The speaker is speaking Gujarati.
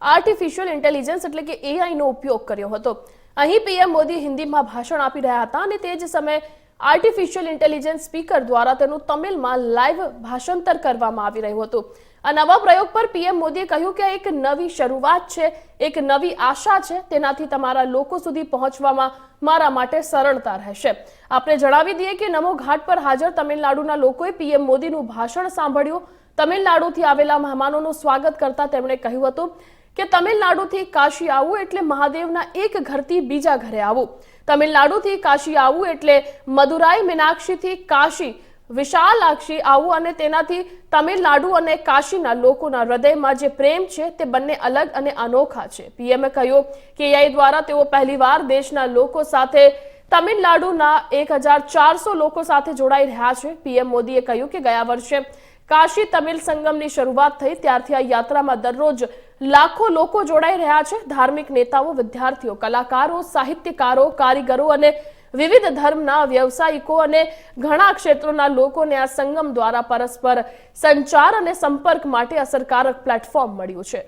આર્ટિફિશિયલ ઇન્ટેલિજન્સ એટલે કે AI નો ઉપયોગ કર્યો હતો। અહીં પીએમ મોદી હિન્દીમાં ભાષણ આપી રહ્યા હતા અને તે જ સમયે આર્ટિફિશિયલ ઇન્ટેલિજન્સ સ્પીકર દ્વારા તેનું તમિલમાં લાઈવ ભાષાંતર કરવામાં આવી રહ્યું હતું। આ નવા પ્રયોગ પર પીએમ મોદીએ કહ્યું કે એક નવી શરૂઆત છે, એક નવી આશા છે, તેનાથી તમારા લોકો સુધી પહોંચવામાં મારા માટે સરળતા રહેશે। આપણે જણાવી દઈએ કે નમો ઘાટ પર હાજર તમિલનાડુના લોકોએ પીએમ મોદીનું ભાષણ સાંભળ્યું। તમિલનાડુથી આવેલા મહેમાનોનું સ્વાગત કરતા તેમણે કહ્યું હતું કે તમિલનાડુથી કાશી આવવું એટલે મહાદેવના એક ઘરથી બીજા ઘરે આવવું। તમિલનાડુથી કાશી આવવું એટલે મદુરાઈ મીનાક્ષીથી કાશી વિશાલાક્ષી આવવું અને તેનાથી તમિલનાડુ અને કાશીના લોકોના હૃદયમાં જે પ્રેમ છે તે બંને અલગ અને અનોખા છે। પીએમએ કહ્યું કે AI દ્વારા તેઓ પહેલીવાર દેશના લોકો સાથે તમિલનાડુના 1400 લોકો સાથે જોડાઈ રહ્યા છે। પીએમ મોદીએ કહ્યું કે ગયા વર્ષે કાશી તમિલ સંગમની શરૂઆત થઈ ત્યારથી આ યાત્રામાં દરરોજ લાખો લોકો જોડાઈ રહ્યા છે। ધાર્મિક નેતાઓ, વિદ્યાર્થીઓ, કલાકારો, સાહિત્યકારો, કારીગરો અને વિવિધ ધર્મના વ્યવસાયિકો અને ઘણા ક્ષેત્રોના લોકોને આ સંગમ દ્વારા પરસ્પર સંચાર અને સંપર્ક માટે અસરકારક પ્લેટફોર્મ મળ્યું છે।